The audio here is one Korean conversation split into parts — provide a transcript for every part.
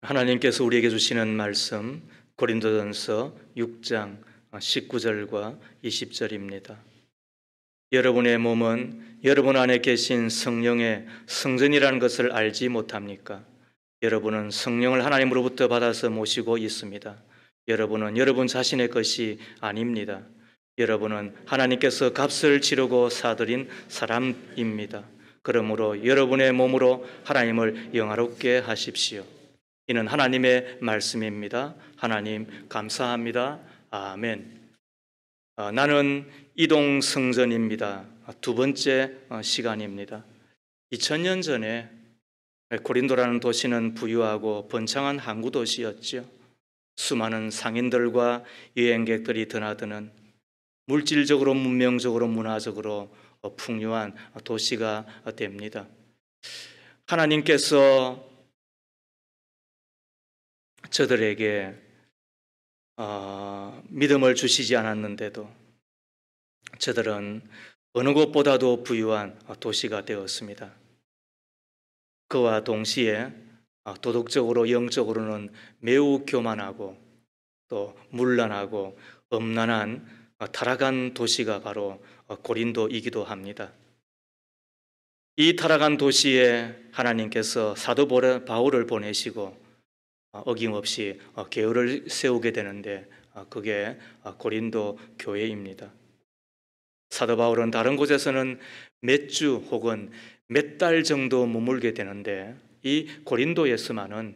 하나님께서 우리에게 주시는 말씀 고린도전서 6장 19절과 20절입니다. 여러분의 몸은 여러분 안에 계신 성령의 성전이라는 것을 알지 못합니까? 여러분은 성령을 하나님으로부터 받아서 모시고 있습니다. 여러분은 여러분 자신의 것이 아닙니다. 여러분은 하나님께서 값을 치르고 사들인 사람입니다. 그러므로 여러분의 몸으로 하나님을 영화롭게 하십시오. 이는 하나님의 말씀입니다. 하나님 감사합니다. 아멘. 나는 이동 성전입니다. 두 번째 시간입니다. 2000년 전에 고린도라는 도시는 부유하고 번창한 항구 도시였죠. 수많은 상인들과 여행객들이 드나드는 물질적으로, 문명적으로, 문화적으로 풍요한 도시가 됩니다. 하나님께서 저들에게 믿음을 주시지 않았는데도 저들은 어느 곳보다도 부유한 도시가 되었습니다. 그와 동시에 도덕적으로, 영적으로는 매우 교만하고 또 문란하고 엄란한 타락한 도시가 바로 고린도이기도 합니다. 이 타락한 도시에 하나님께서 사도 바울을 보내시고 어김없이 계율을 세우게 되는데 그게 고린도 교회입니다. 사도 바울은 다른 곳에서는 몇 주 혹은 몇 달 정도 머물게 되는데 이 고린도에서만은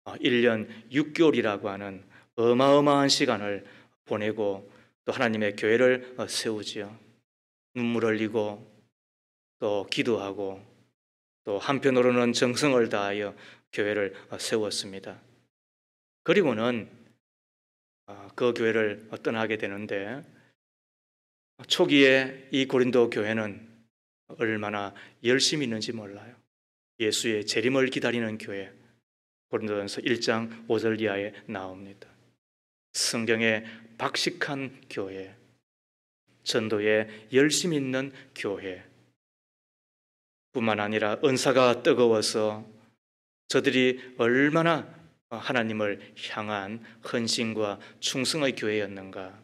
1년 6개월이라고 하는 어마어마한 시간을 보내고 또 하나님의 교회를 세우지요. 눈물 흘리고 또 기도하고 또 한편으로는 정성을 다하여 교회를 세웠습니다. 그리고는 그 교회를 떠나게 되는데 초기에 이 고린도 교회는 얼마나 열심히 있는지 몰라요. 예수의 재림을 기다리는 교회, 고린도전서 1장 5절 이하에 나옵니다. 성경에 박식한 교회, 전도에 열심히 있는 교회 뿐만 아니라 은사가 뜨거워서 저들이 얼마나 하나님을 향한 헌신과 충성의 교회였는가,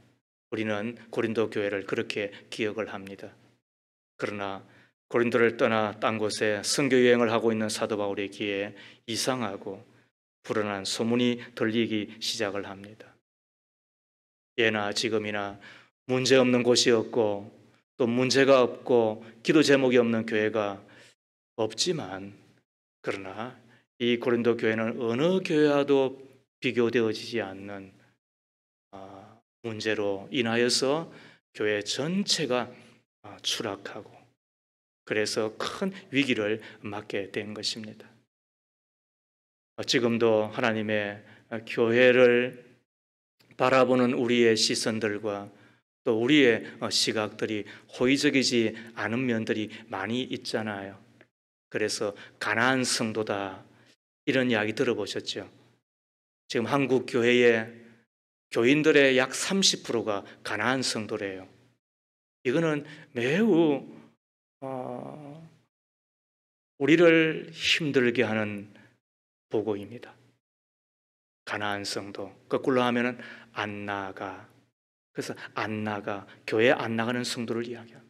우리는 고린도 교회를 그렇게 기억을 합니다. 그러나 고린도를 떠나 딴 곳에 선교 여행을 하고 있는 사도 바울의 귀에 이상하고 불안한 소문이 들리기 시작을 합니다. 예나 지금이나 문제 없는 곳이 없고 또 문제가 없고 기도 제목이 없는 교회가 없지만, 그러나 이 고린도 교회는 어느 교회와도 비교되어지지 않는 문제로 인하여서 교회 전체가 추락하고 그래서 큰 위기를 맞게 된 것입니다. 지금도 하나님의 교회를 바라보는 우리의 시선들과 또 우리의 시각들이 호의적이지 않은 면들이 많이 있잖아요. 그래서 가난한 성도다, 이런 이야기 들어보셨죠? 지금 한국 교회의 교인들의 약 30%가 가난한 성도래요. 이거는 매우 우리를 힘들게 하는 보고입니다. 가난한 성도, 거꾸로 하면은 안 나가. 그래서 안 나가, 교회 안 나가는 성도를 이야기합니다.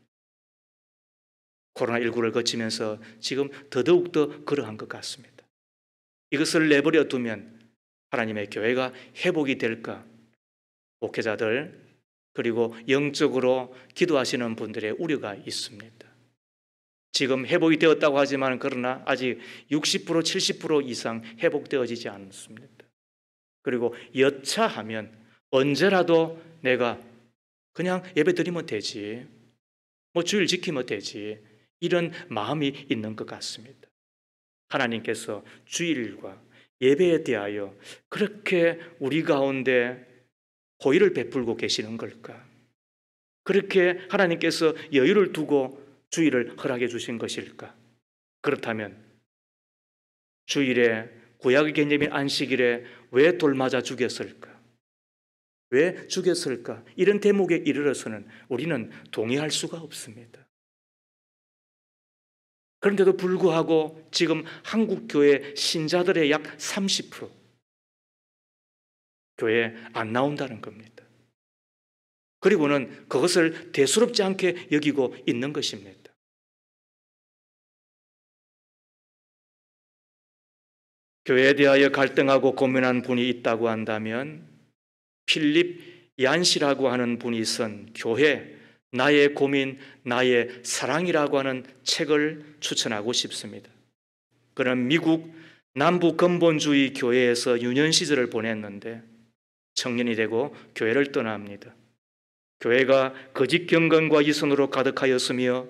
코로나19를 거치면서 지금 더더욱더 그러한 것 같습니다. 이것을 내버려 두면 하나님의 교회가 회복이 될까? 목회자들 그리고 영적으로 기도하시는 분들의 우려가 있습니다. 지금 회복이 되었다고 하지만 그러나 아직 60% 70% 이상 회복되어지지 않습니다. 그리고 여차하면 언제라도 내가 그냥 예배 드리면 되지, 뭐 주일 지키면 되지, 이런 마음이 있는 것 같습니다. 하나님께서 주일과 예배에 대하여 그렇게 우리 가운데 호의를 베풀고 계시는 걸까? 그렇게 하나님께서 여유를 두고 주일을 허락해 주신 것일까? 그렇다면 주일에, 구약의 개념인 안식일에 왜 돌맞아 죽였을까? 왜 죽였을까? 이런 대목에 이르러서는 우리는 동의할 수가 없습니다. 그런데도 불구하고 지금 한국교회 신자들의 약 30%, 교회에 안 나온다는 겁니다. 그리고는 그것을 대수롭지 않게 여기고 있는 것입니다. 교회에 대하여 갈등하고 고민한 분이 있다고 한다면 필립 얀시라고 하는 분이 쓴 교회, 나의 고민, 나의 사랑이라고 하는 책을 추천하고 싶습니다. 그는 미국 남부 근본주의 교회에서 유년 시절을 보냈는데 청년이 되고 교회를 떠납니다. 교회가 거짓 경건과 이선으로 가득하였으며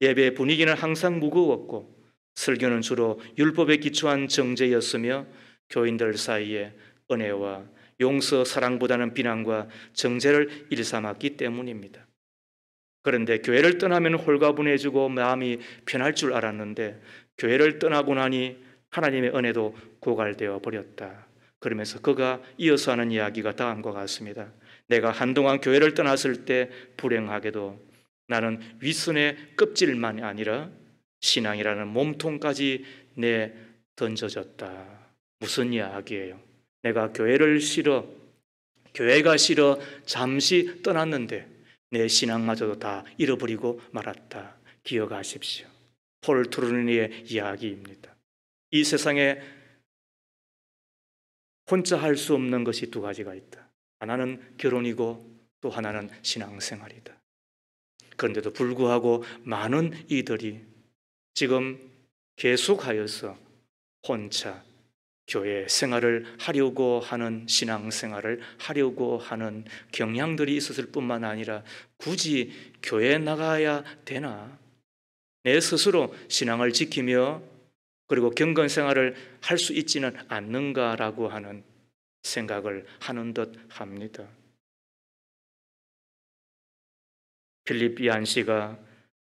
예배 분위기는 항상 무거웠고 설교는 주로 율법에 기초한 정죄였으며 교인들 사이에 은혜와 용서, 사랑보다는 비난과 정죄를 일삼았기 때문입니다. 그런데 교회를 떠나면 홀가분해지고 마음이 편할 줄 알았는데 교회를 떠나고 나니 하나님의 은혜도 고갈되어 버렸다. 그러면서 그가 이어서 하는 이야기가 다음과 같습니다. 내가 한동안 교회를 떠났을 때 불행하게도 나는 윗선의 껍질만이 아니라 신앙이라는 몸통까지 내 던져졌다. 무슨 이야기예요? 내가 교회가 싫어 잠시 떠났는데 내 신앙마저도 다 잃어버리고 말았다. 기억하십시오. 폴 트루니의 이야기입니다. 이 세상에 혼자 할 수 없는 것이 두 가지가 있다. 하나는 결혼이고 또 하나는 신앙생활이다. 그런데도 불구하고 많은 이들이 지금 계속하여서 혼자 교회 생활을 하려고 하는, 신앙생활을 하려고 하는 경향들이 있었을 뿐만 아니라 굳이 교회에 나가야 되나? 내 스스로 신앙을 지키며 그리고 경건생활을 할 수 있지는 않는가라고 하는 생각을 하는 듯 합니다. 필립 얀시가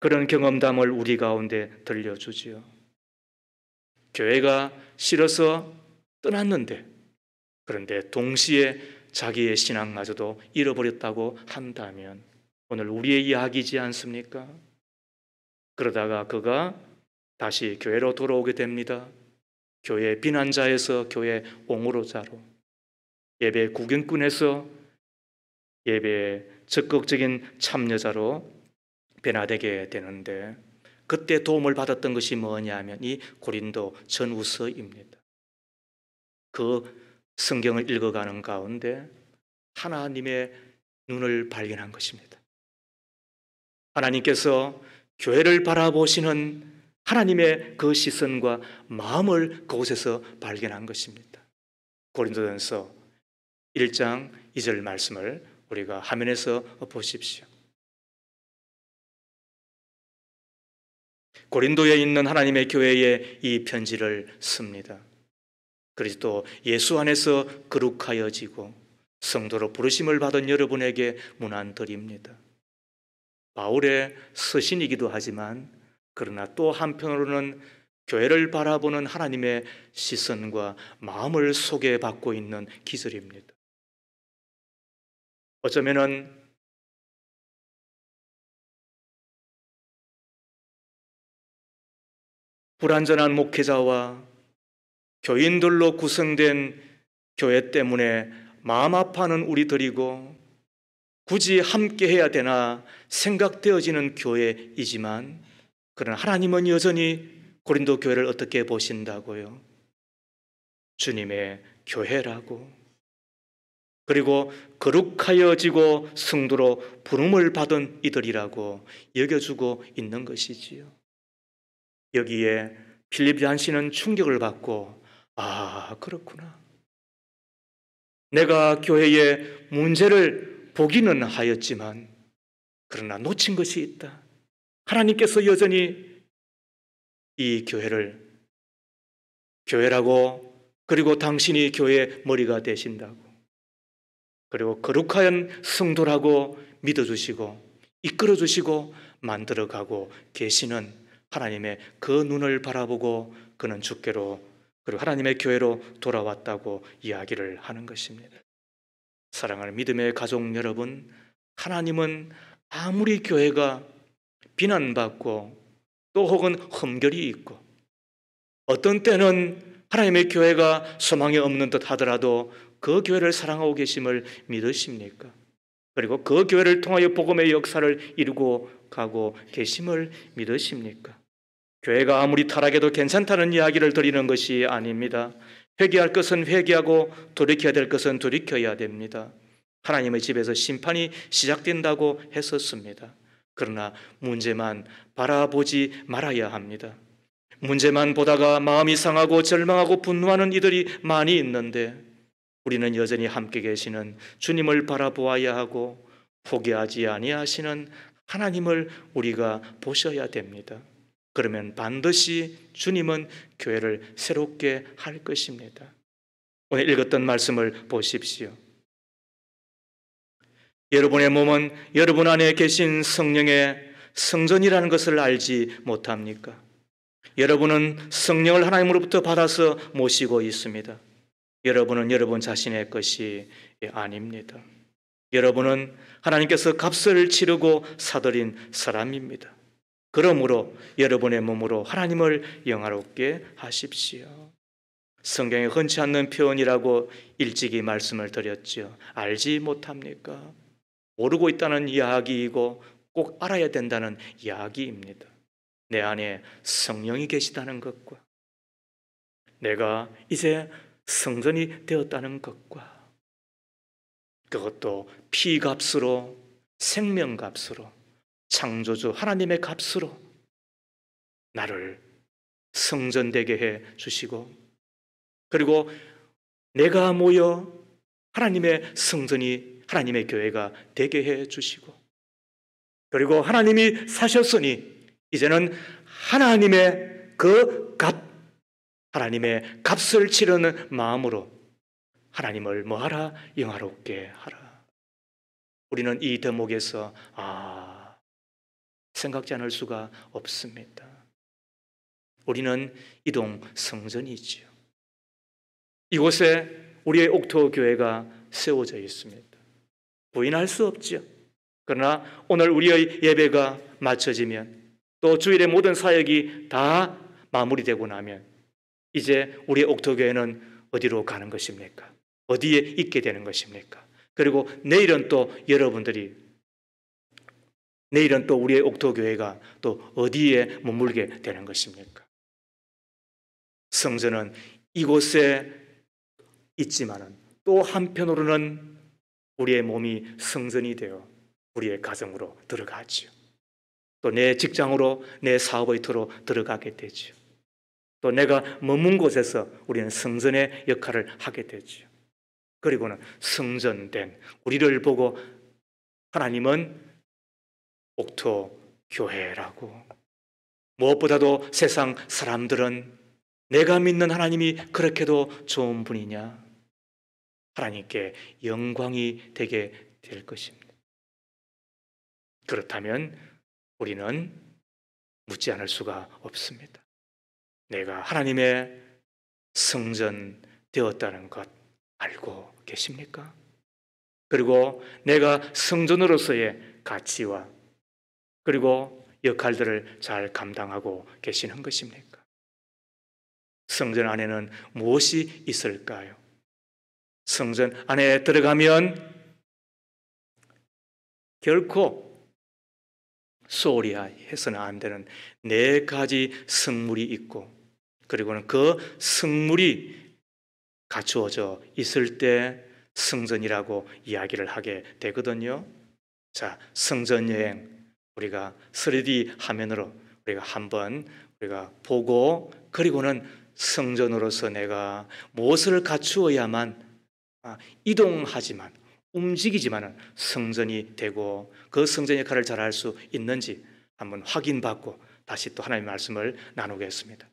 그런 경험담을 우리 가운데 들려주지요. 교회가 싫어서 떠났는데 그런데 동시에 자기의 신앙마저도 잃어버렸다고 한다면 오늘 우리의 이야기이지 않습니까? 그러다가 그가 다시 교회로 돌아오게 됩니다. 교회 비난자에서 교회 옹호로자로, 예배 구경꾼에서 예배에 적극적인 참여자로 변화되게 되는데 그때 도움을 받았던 것이 뭐냐면 이 고린도 전후서입니다. 그 성경을 읽어가는 가운데 하나님의 눈을 발견한 것입니다. 하나님께서 교회를 바라보시는 하나님의 그 시선과 마음을 그곳에서 발견한 것입니다. 고린도전서 1장 2절 말씀을 우리가 화면에서 보십시오. 고린도에 있는 하나님의 교회에 이 편지를 씁니다. 그리스도 예수 안에서 거룩하여지고 성도로 부르심을 받은 여러분에게 문안드립니다. 바울의 서신이기도 하지만 그러나 또 한편으로는 교회를 바라보는 하나님의 시선과 마음을 소개받고 있는 기절입니다. 어쩌면은 불완전한 목회자와 교인들로 구성된 교회 때문에 마음 아파하는 우리들이고 굳이 함께 해야 되나 생각되어지는 교회이지만 그러나 하나님은 여전히 고린도 교회를 어떻게 보신다고요? 주님의 교회라고, 그리고 거룩하여지고 성도로 부름을 받은 이들이라고 여겨주고 있는 것이지요. 여기에 필립 얀시는 충격을 받고 그렇구나. 내가 교회의 문제를 보기는 하였지만 그러나 놓친 것이 있다. 하나님께서 여전히 이 교회를 교회라고, 그리고 당신이 교회의 머리가 되신다고, 그리고 거룩한 성도라고 믿어주시고 이끌어주시고 만들어가고 계시는 하나님의 그 눈을 바라보고 그는 주께로, 그리고 하나님의 교회로 돌아왔다고 이야기를 하는 것입니다. 사랑하는 믿음의 가족 여러분, 하나님은 아무리 교회가 비난받고 또 혹은 흠결이 있고 어떤 때는 하나님의 교회가 소망이 없는 듯 하더라도 그 교회를 사랑하고 계심을 믿으십니까? 그리고 그 교회를 통하여 복음의 역사를 이루고 가고 계심을 믿으십니까? 교회가 아무리 타락해도 괜찮다는 이야기를 드리는 것이 아닙니다. 회개할 것은 회개하고 돌이켜야 될 것은 돌이켜야 됩니다. 하나님의 집에서 심판이 시작된다고 했었습니다. 그러나 문제만 바라보지 말아야 합니다. 문제만 보다가 마음이 상하고 절망하고 분노하는 이들이 많이 있는데 우리는 여전히 함께 계시는 주님을 바라보아야 하고 포기하지 아니하시는 하나님을 우리가 보셔야 됩니다. 그러면 반드시 주님은 교회를 새롭게 할 것입니다. 오늘 읽었던 말씀을 보십시오. 여러분의 몸은 여러분 안에 계신 성령의 성전이라는 것을 알지 못합니까? 여러분은 성령을 하나님으로부터 받아서 모시고 있습니다. 여러분은 여러분 자신의 것이 아닙니다. 여러분은 하나님께서 값을 치르고 사들인 사람입니다. 그러므로 여러분의 몸으로 하나님을 영화롭게 하십시오. 성경에 흔치 않는 표현이라고 일찍이 말씀을 드렸죠. 알지 못합니까? 모르고 있다는 이야기이고 꼭 알아야 된다는 이야기입니다. 내 안에 성령이 계시다는 것과 내가 이제 성전이 되었다는 것과 그것도 피값으로 생명값으로 창조주 하나님의 값으로 나를 성전되게 해 주시고 그리고 내가 모여 하나님의 성전이 하나님의 교회가 되게 해 주시고 그리고 하나님이 사셨으니 이제는 하나님의 그 값, 하나님의 값을 치르는 마음으로 하나님을 뭐하라? 영화롭게 하라. 우리는 이 대목에서 생각지 않을 수가 없습니다. 우리는 이동 성전이지요. 이곳에 우리의 옥토 교회가 세워져 있습니다. 부인할 수 없죠. 그러나 오늘 우리의 예배가 마쳐지면 또 주일의 모든 사역이 다 마무리되고 나면 이제 우리의 옥토 교회는 어디로 가는 것입니까? 어디에 있게 되는 것입니까? 그리고 내일은 또 우리의 옥토 교회가 또 어디에 머물게 되는 것입니까? 성전은 이곳에 있지만은 또 한편으로는 우리의 몸이 성전이 되어 우리의 가정으로 들어가지요. 또 내 직장으로 내 사업의 터로 들어가게 되죠. 또 내가 머문 곳에서 우리는 성전의 역할을 하게 되죠. 그리고는 성전된 우리를 보고 하나님은 옥토 교회라고 무엇보다도 세상 사람들은 내가 믿는 하나님이 그렇게도 좋은 분이냐? 하나님께 영광이 되게 될 것입니다. 그렇다면 우리는 묻지 않을 수가 없습니다. 내가 하나님의 성전 되었다는 것 알고 계십니까? 그리고 내가 성전으로서의 가치와 그리고 역할들을 잘 감당하고 계시는 것입니까? 성전 안에는 무엇이 있을까요? 성전 안에 들어가면 결코 소홀히 해서는 안 되는 4가지 성물이 있고 그리고는 그 성물이 갖추어져 있을 때 성전이라고 이야기를 하게 되거든요. 자, 성전 여행 우리가 3D 화면으로 우리가 한번 우리가 보고 그리고는 성전으로서 내가 무엇을 갖추어야만 이동하지만 움직이지만 성전이 되고 그 성전 역할을 잘할 수 있는지 한번 확인받고 다시 또 하나님의 말씀을 나누겠습니다.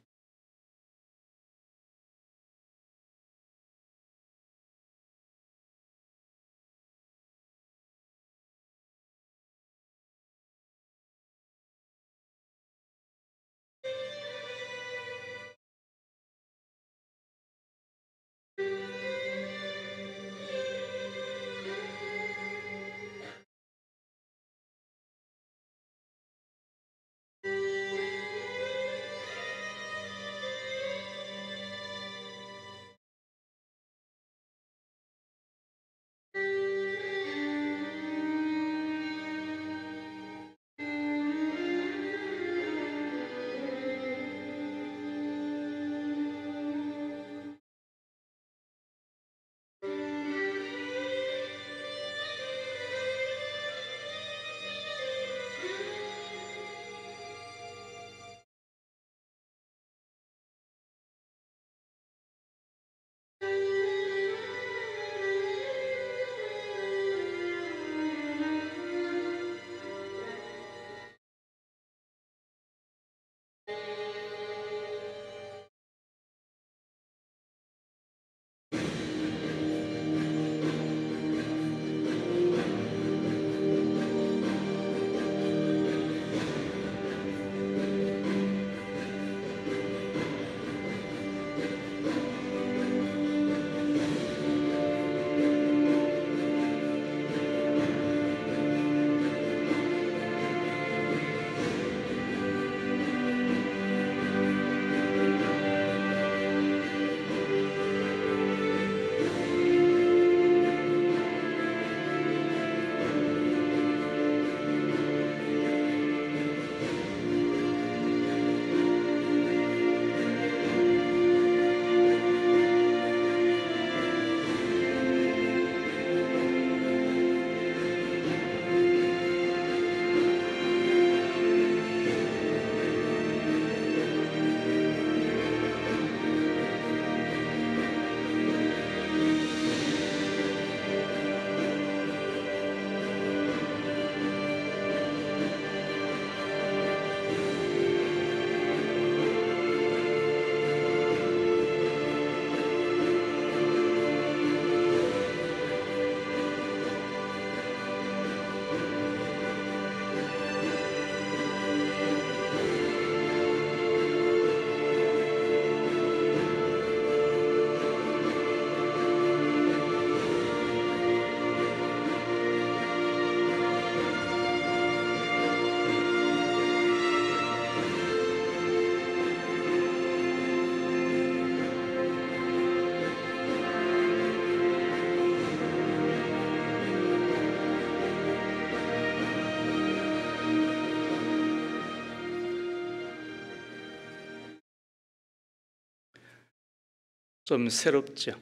좀 새롭죠.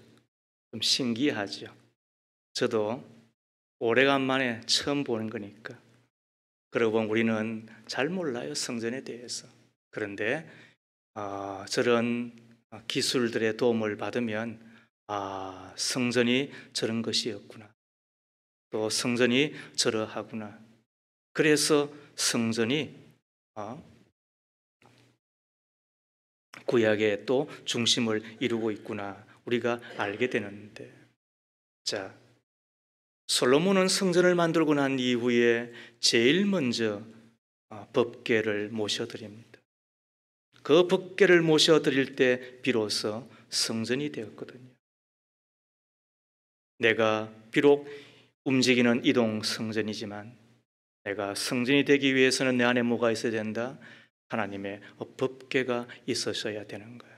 좀 신기하죠. 저도 오래간만에 처음 보는 거니까. 그러고 보면 우리는 잘 몰라요, 성전에 대해서. 그런데 저런 기술들의 도움을 받으면 성전이 저런 것이었구나. 또 성전이 저러하구나. 그래서 성전이 구약의 또 중심을 이루고 있구나. 우리가 알게 되는데. 자, 솔로몬은 성전을 만들고 난 이후에 제일 먼저 법궤를 모셔드립니다. 그 법궤를 모셔드릴 때 비로소 성전이 되었거든요. 내가 비록 움직이는 이동 성전이지만 내가 성전이 되기 위해서는 내 안에 뭐가 있어야 된다? 하나님의 법궤가 있으셔야 되는 거예요.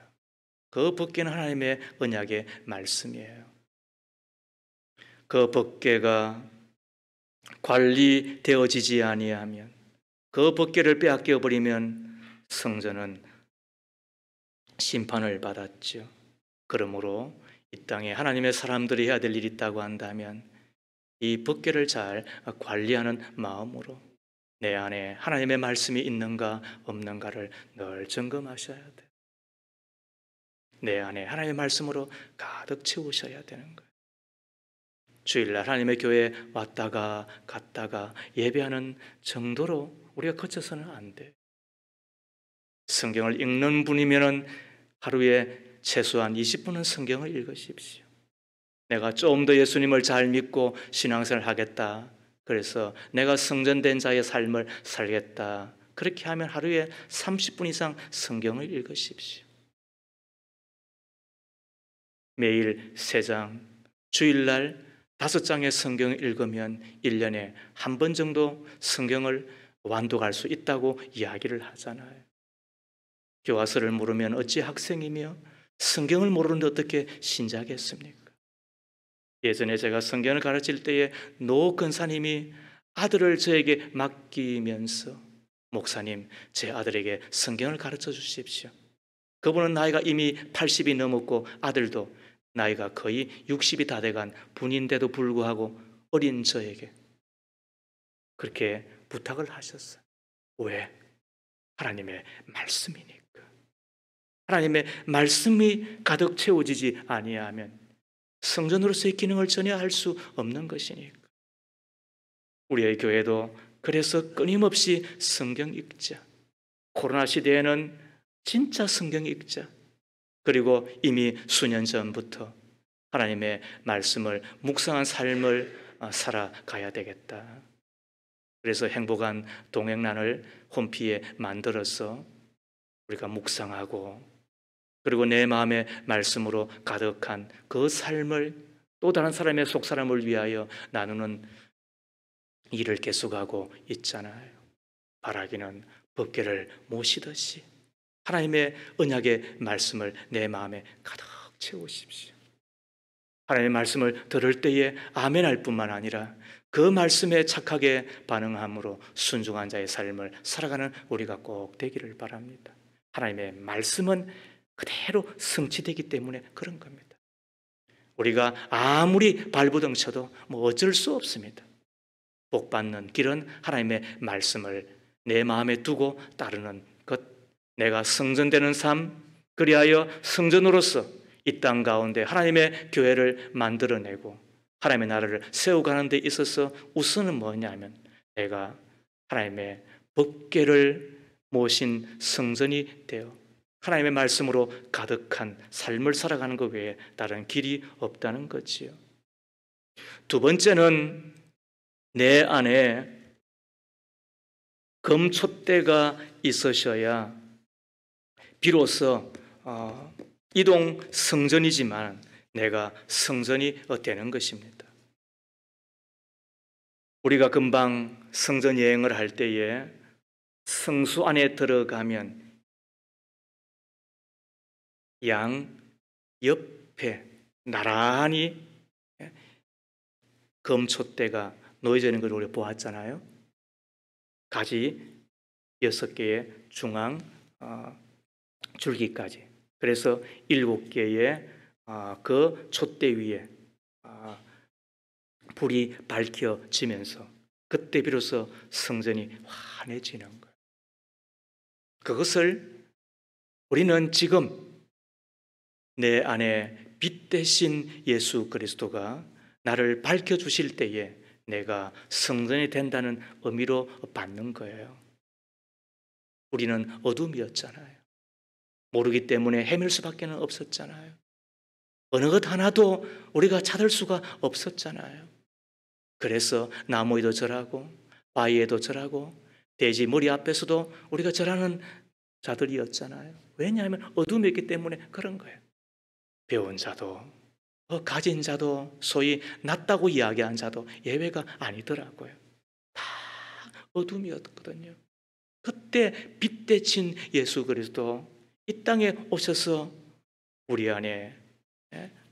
그 법궤는 하나님의 언약의 말씀이에요. 그 법궤가 관리되어지지 아니하면, 그 법궤를 빼앗겨 버리면 성전은 심판을 받았죠. 그러므로 이 땅에 하나님의 사람들이 해야 될 일이 있다고 한다면 이 법궤를 잘 관리하는 마음으로 내 안에 하나님의 말씀이 있는가 없는가를 늘 점검하셔야 돼요. 내 안에 하나님의 말씀으로 가득 채우셔야 되는 거예요. 주일날 하나님의 교회에 왔다가 갔다가 예배하는 정도로 우리가 거쳐서는 안 돼. 성경을 읽는 분이면 하루에 최소한 20분은 성경을 읽으십시오. 내가 좀 더 예수님을 잘 믿고 신앙생활을 하겠다. 그래서 내가 성전된 자의 삶을 살겠다. 그렇게 하면 하루에 30분 이상 성경을 읽으십시오. 매일 3장, 주일날 5장의 성경을 읽으면 1년에 한 번 정도 성경을 완독할 수 있다고 이야기를 하잖아요. 교과서를 모르면 어찌 학생이며 성경을 모르는데 어떻게 신자겠습니까? 예전에 제가 성경을 가르칠 때에 노 권사님이 아들을 저에게 맡기면서 목사님, 제 아들에게 성경을 가르쳐 주십시오. 그분은 나이가 이미 80이 넘었고 아들도 나이가 거의 60이 다 돼간 분인데도 불구하고 어린 저에게 그렇게 부탁을 하셨어요. 왜? 하나님의 말씀이니까. 하나님의 말씀이 가득 채워지지 아니하면 성전으로서의 기능을 전혀 할 수 없는 것이니까. 우리의 교회도 그래서 끊임없이 성경 읽자. 코로나 시대에는 진짜 성경 읽자. 그리고 이미 수년 전부터 하나님의 말씀을 묵상한 삶을 살아가야 되겠다. 그래서 행복한 동행란을 홈피에 만들어서 우리가 묵상하고 그리고 내 마음의 말씀으로 가득한 그 삶을 또 다른 사람의 속사람을 위하여 나누는 일을 계속하고 있잖아요. 바라기는 법궤를 모시듯이 하나님의 언약의 말씀을 내 마음에 가득 채우십시오. 하나님의 말씀을 들을 때에 아멘할 뿐만 아니라 그 말씀에 착하게 반응함으로 순종한 자의 삶을 살아가는 우리가 꼭 되기를 바랍니다. 하나님의 말씀은 그대로 성취되기 때문에 그런 겁니다. 우리가 아무리 발버둥 쳐도 어쩔 수 없습니다. 복 받는 길은 하나님의 말씀을 내 마음에 두고 따르는 것, 내가 성전되는 삶, 그리하여 성전으로서 이 땅 가운데 하나님의 교회를 만들어내고 하나님의 나라를 세워가는 데 있어서 우선은 뭐냐면 내가 하나님의 법궤를 모신 성전이 되어 하나님의 말씀으로 가득한 삶을 살아가는 것 외에 다른 길이 없다는 거지요. 두 번째는 내 안에 금촛대가 있으셔야 비로소 이동 성전이지만 내가 성전이 되는 것입니다. 우리가 금방 성전 여행을 할 때에 성수 안에 들어가면 양 옆에 나란히 금촛대가 놓여져 있는 걸 우리가 보았잖아요. 가지 6개의 중앙 줄기까지. 그래서 7개의 그 촛대 위에 불이 밝혀지면서 그때 비로소 성전이 환해지는 거예요. 그것을 우리는 지금 내 안에 빛 대신 예수 그리스도가 나를 밝혀주실 때에 내가 성전이 된다는 의미로 받는 거예요. 우리는 어둠이었잖아요. 모르기 때문에 헤맬 수밖에 없었잖아요. 어느 것 하나도 우리가 찾을 수가 없었잖아요. 그래서 나무에도 절하고 바위에도 절하고 돼지 머리 앞에서도 우리가 절하는 자들이었잖아요. 왜냐하면 어둠이었기 때문에 그런 거예요. 배운 자도 가진 자도 소위 낫다고 이야기한 자도 예외가 아니더라고요. 다 어둠이었거든요. 그때 빛 대신 예수 그리스도 이 땅에 오셔서 우리 안에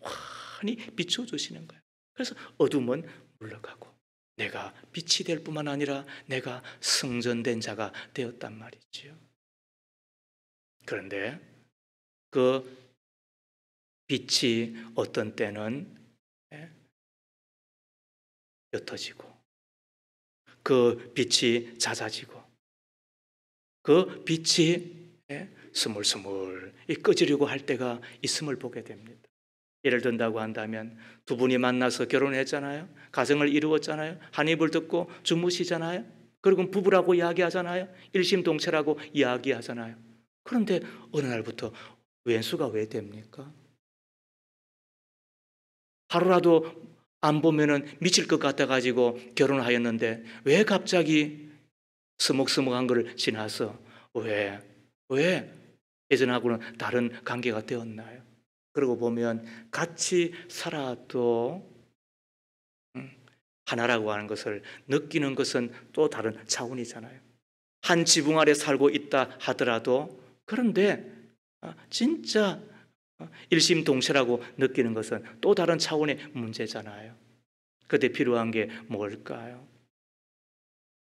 환히 비춰주시는 거예요. 그래서 어둠은 물러가고 내가 빛이 될 뿐만 아니라 내가 성전된 자가 되었단 말이지요. 그런데 그 빛이 어떤 때는 옅어지고 그 빛이 잦아지고 그 빛이 스물스물 꺼지려고 할 때가 있음을 보게 됩니다. 예를 든다고 한다면 두 분이 만나서 결혼했잖아요. 가정을 이루었잖아요. 한 입을 듣고 주무시잖아요. 그리고 부부라고 이야기하잖아요. 일심동체라고 이야기하잖아요. 그런데 어느 날부터 왼수가 왜 됩니까? 하루라도 안 보면은 미칠 것 같아가지고 결혼하였는데 왜 갑자기 서먹서먹한 걸 지나서 왜 예전하고는 다른 관계가 되었나요? 그러고 보면 같이 살아도 하나라고 하는 것을 느끼는 것은 또 다른 차원이잖아요. 한 지붕 아래 살고 있다 하더라도 그런데 진짜 일심동체라고 느끼는 것은 또 다른 차원의 문제잖아요. 그때 필요한 게 뭘까요?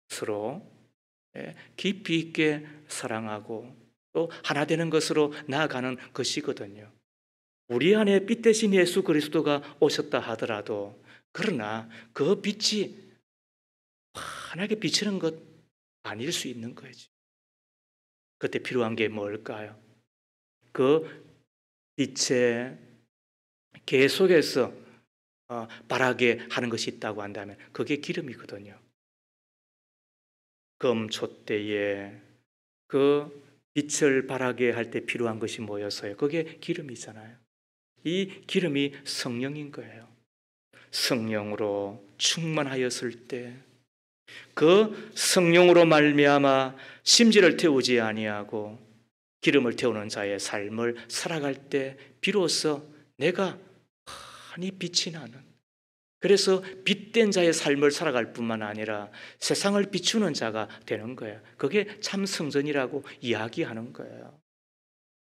서로 깊이 있게 사랑하고 또 하나 되는 것으로 나아가는 것이거든요. 우리 안에 빛 대신 예수 그리스도가 오셨다 하더라도 그러나 그 빛이 환하게 비치는 것 아닐 수 있는 거지. 그때 필요한 게 뭘까요? 그 빛의 계속해서 바라게 하는 것이 있다고 한다면 그게 기름이거든요. 금촛대에 그 빛을 발하게 할 때 필요한 것이 뭐였어요? 그게 기름이잖아요. 이 기름이 성령인 거예요. 성령으로 충만하였을 때 그 성령으로 말미암아 심지를 태우지 아니하고 기름을 태우는 자의 삶을 살아갈 때 비로소 내가 환히 빛이 나는, 그래서 빛된 자의 삶을 살아갈 뿐만 아니라 세상을 비추는 자가 되는 거예요. 그게 참 성전이라고 이야기하는 거예요.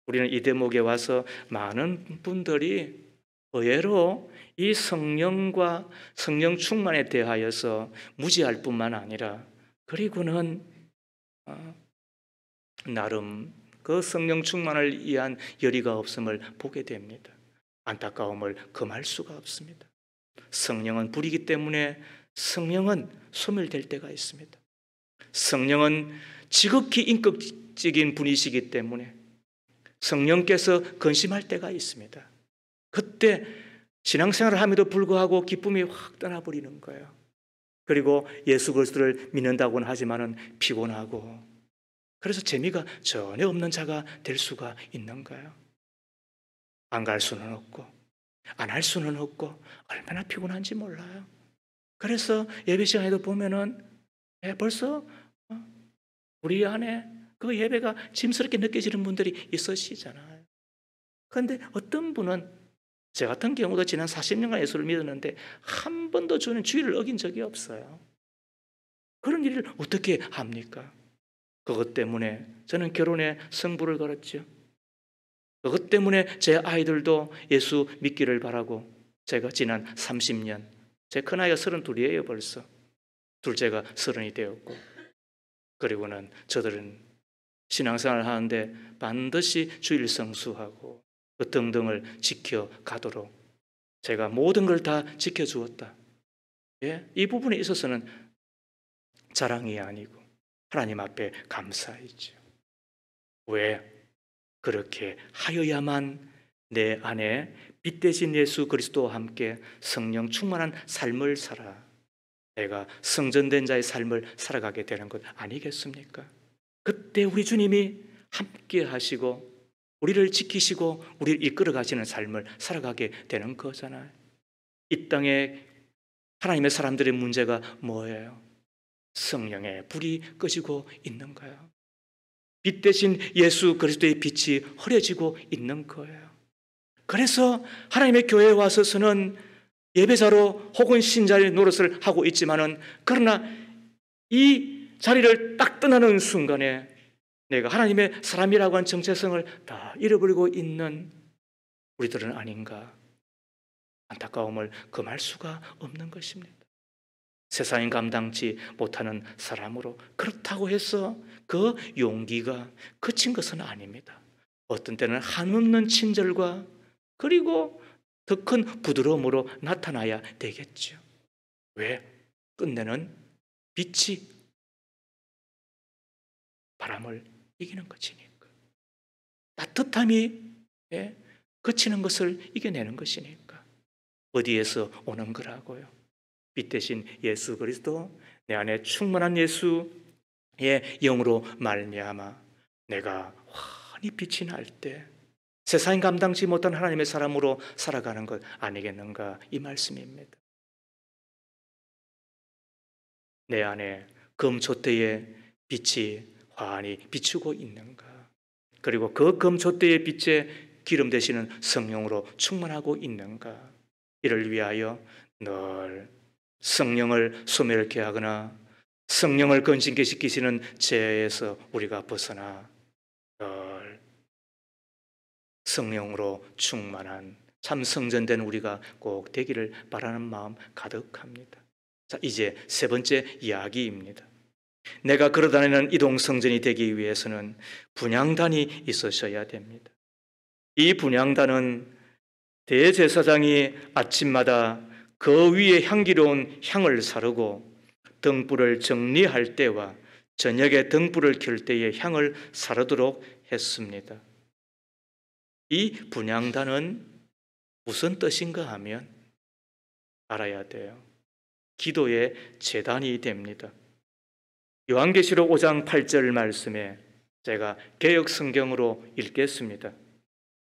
우리는 이 대목에 와서 많은 분들이 의외로 이 성령과 성령 충만에 대하여서 무지할 뿐만 아니라 그리고는 나름 그 성령 충만을 위한 열의가 없음을 보게 됩니다. 안타까움을 금할 수가 없습니다. 성령은 불이기 때문에 성령은 소멸될 때가 있습니다. 성령은 지극히 인격적인 분이시기 때문에 성령께서 근심할 때가 있습니다. 그때 신앙생활을 함에도 불구하고 기쁨이 확 떠나버리는 거예요. 그리고 예수 그리스도를 믿는다고는 하지만은 피곤하고 그래서 재미가 전혀 없는 자가 될 수가 있는 거예요. 안 갈 수는 없고 안 할 수는 없고 얼마나 피곤한지 몰라요. 그래서 예배 시간에도 보면은 벌써 우리 안에 그 예배가 짐스럽게 느껴지는 분들이 있으시잖아요. 그런데 어떤 분은 제 같은 경우도 지난 40년간 예수를 믿었는데 한 번도 저는 주의를 어긴 적이 없어요. 그런 일을 어떻게 합니까? 그것 때문에 저는 결혼에 승부를 걸었죠. 그것 때문에 제 아이들도 예수 믿기를 바라고 제가 지난 30년, 제 큰아이가 32이에요 벌써. 둘째가 30이 되었고 그리고는 저들은 신앙생활을 하는데 반드시 주일 성수하고 그 등등을 지켜가도록 제가 모든 걸 다 지켜주었다. 예? 이 부분에 있어서는 자랑이 아니고 하나님 앞에 감사이죠. 왜? 그렇게 하여야만 내 안에 빛 대신 예수 그리스도와 함께 성령 충만한 삶을 살아 내가 성전된 자의 삶을 살아가게 되는 것 아니겠습니까? 그때 우리 주님이 함께 하시고 우리를 지키시고 우리를 이끌어 가시는 삶을 살아가게 되는 거잖아요. 이 땅에 하나님의 사람들의 문제가 뭐예요? 성령의 불이 꺼지고 있는 거예요. 빛 대신 예수 그리스도의 빛이 흐려지고 있는 거예요. 그래서 하나님의 교회에 와서서는 예배자로 혹은 신자의 노릇을 하고 있지만은 그러나 이 자리를 딱 떠나는 순간에 내가 하나님의 사람이라고 한 정체성을 다 잃어버리고 있는 우리들은 아닌가 안타까움을 금할 수가 없는 것입니다. 세상이 감당치 못하는 사람으로 그렇다고 해서 그 용기가 그친 것은 아닙니다. 어떤 때는 한없는 친절과 그리고 더 큰 부드러움으로 나타나야 되겠죠. 왜? 끝내는 빛이 바람을 이기는 것이니까. 따뜻함이 그치는 것을 이겨내는 것이니까. 어디에서 오는 거라고요? 빛 대신 예수 그리스도, 내 안에 충만한 예수의 영으로 말미암아 내가 환히 빛이 날 때 세상이 감당치 못한 하나님의 사람으로 살아가는 것 아니겠는가 이 말씀입니다. 내 안에 금촛대의 빛이 환히 비추고 있는가? 그리고 그 금촛대의 빛에 기름 되시는 성령으로 충만하고 있는가? 이를 위하여 늘 성령을 소멸케 하거나 성령을 건진케 시키시는 죄에서 우리가 벗어나 늘 성령으로 충만한 참 성전된 우리가 꼭 되기를 바라는 마음 가득합니다. 자, 이제 세 번째 이야기입니다. 내가 걸어다니는 이동성전이 되기 위해서는 분향단이 있으셔야 됩니다. 이 분향단은 대제사장이 아침마다 그 위에 향기로운 향을 사르고 등불을 정리할 때와 저녁에 등불을 켤 때에 향을 사르도록 했습니다. 이 분향단은 무슨 뜻인가 하면 알아야 돼요. 기도의 제단이 됩니다. 요한계시록 5장 8절 말씀에 제가 개역 성경으로 읽겠습니다.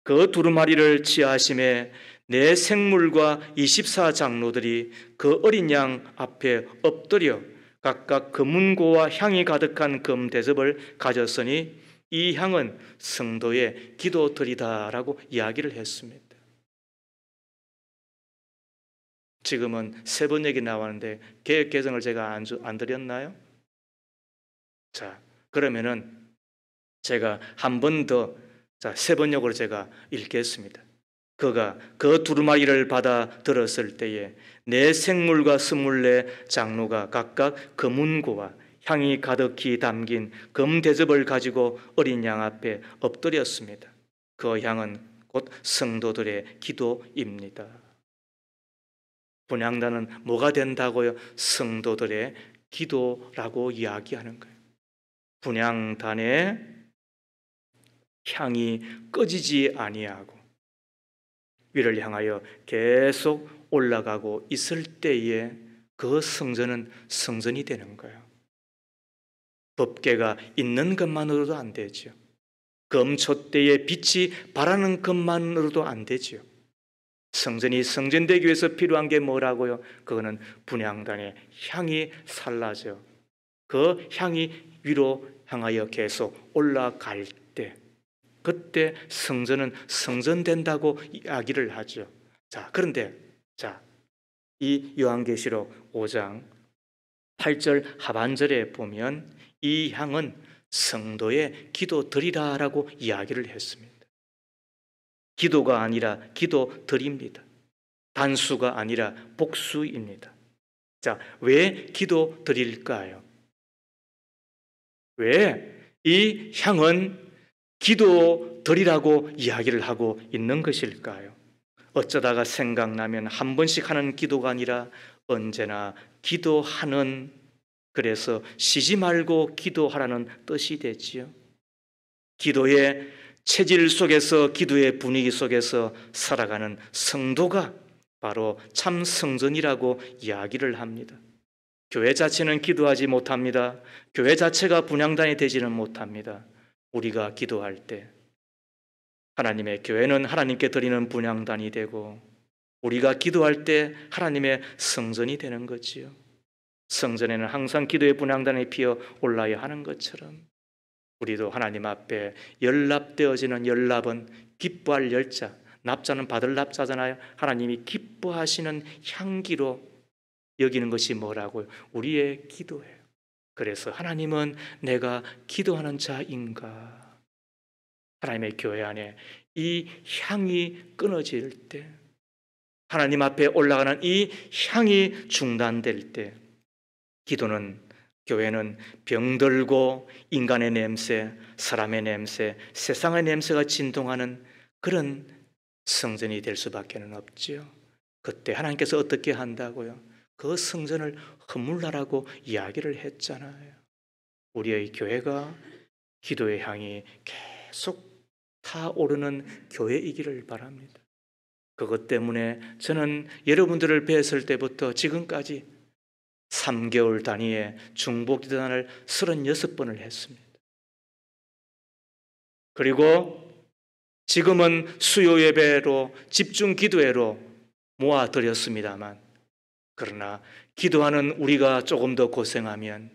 그 두루마리를 취하심에 내 생물과 24장로들이 그 어린 양 앞에 엎드려 각각 금은고와 향이 가득한 금대접을 가졌으니 이 향은 성도의 기도드리다라고 이야기를 했습니다. 지금은 세 번 얘기 나왔는데 개역 개정을 제가 안 드렸나요? 자, 그러면은 제가 한 번 더, 자, 세 번역으로 제가 읽겠습니다. 그가 그 두루마리를 받아 들었을 때에 내 생물과 24 장로가 각각 금은고와 향이 가득히 담긴 금대접을 가지고 어린 양 앞에 엎드렸습니다. 그 향은 곧 성도들의 기도입니다. 분향단은 뭐가 된다고요? 성도들의 기도라고 이야기하는 거예요. 분향단의 향이 꺼지지 아니하고 위를 향하여 계속 올라가고 있을 때에 그 성전은 성전이 되는 거예요. 법궤가 있는 것만으로도 안 되죠. 금촛대의 빛이 바라는 것만으로도 안 되죠. 성전이 성전되기 위해서 필요한 게 뭐라고요? 그거는 분향단의 향이 살라져. 그 향이 위로 향하여 계속 올라갈 때 그때 성전은 성전된다고 이야기를 하죠. 자, 그런데 이 요한계시록 5장 8절 하반절에 보면 이 향은 성도의 기도드리라라고 이야기를 했습니다. 기도가 아니라 기도드립니다. 단수가 아니라 복수입니다. 자, 왜 기도드릴까요? 왜 이 향은 기도드리라고 이야기를 하고 있는 것일까요? 어쩌다가 생각나면 한 번씩 하는 기도가 아니라 언제나 기도하는, 그래서 쉬지 말고 기도하라는 뜻이 되지요. 기도의 체질 속에서, 기도의 분위기 속에서 살아가는 성도가 바로 참 성전이라고 이야기를 합니다. 교회 자체는 기도하지 못합니다. 교회 자체가 분향단이 되지는 못합니다. 우리가 기도할 때 하나님의 교회는 하나님께 드리는 분향단이 되고, 우리가 기도할 때 하나님의 성전이 되는 거지요. 성전에는 항상 기도의 분향단이 피어 올라야 하는 것처럼 우리도 하나님 앞에 연락되어지는, 연락은 기뻐할 열자, 납자는 받을 납자잖아요. 하나님이 기뻐하시는 향기로 여기는 것이 뭐라고요? 우리의 기도예요. 그래서 하나님은 내가 기도하는 자인가? 하나님의 교회 안에 이 향이 끊어질 때, 하나님 앞에 올라가는 이 향이 중단될 때, 기도는, 교회는 병들고 인간의 냄새, 사람의 냄새, 세상의 냄새가 진동하는 그런 성전이 될 수밖에 없지요. 그때 하나님께서 어떻게 한다고요? 그 성전을 허물라라고 이야기를 했잖아요. 우리의 교회가 기도의 향이 계속 타오르는 교회이기를 바랍니다. 그것 때문에 저는 여러분들을 뵀을 때부터 지금까지 3개월 단위의 중보기도단을 36번을 했습니다. 그리고 지금은 수요 예배로, 집중 기도회로 모아드렸습니다만, 그러나 기도하는 우리가 조금 더 고생하면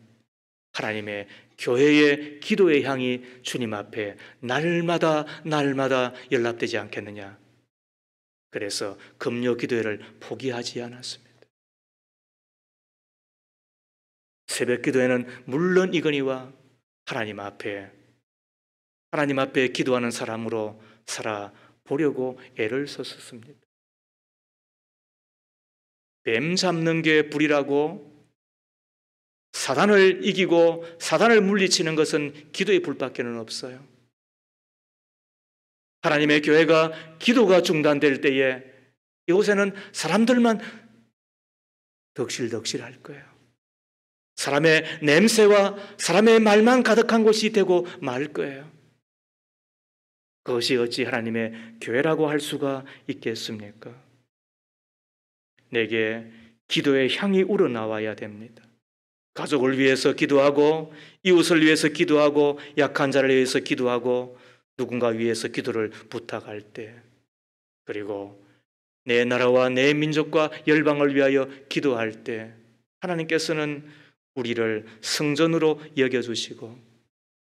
하나님의 교회의 기도의 향이 주님 앞에 날마다 연락되지 않겠느냐. 그래서 금요 기도회를 포기하지 않았습니다. 새벽 기도회는 물론 이거니와 하나님 앞에 기도하는 사람으로 살아보려고 애를 썼습니다. 뱀 잡는 게 불이라고, 사단을 이기고 사단을 물리치는 것은 기도의 불밖에 없어요. 하나님의 교회가 기도가 중단될 때에 이곳에는 사람들만 덕실덕실할 거예요. 사람의 냄새와 사람의 말만 가득한 곳이 되고 말 거예요. 그것이 어찌 하나님의 교회라고 할 수가 있겠습니까? 내게 기도의 향이 우러나와야 됩니다. 가족을 위해서 기도하고, 이웃을 위해서 기도하고, 약한 자를 위해서 기도하고, 누군가 위해서 기도를 부탁할 때, 그리고 내 나라와 내 민족과 열방을 위하여 기도할 때 하나님께서는 우리를 성전으로 여겨주시고,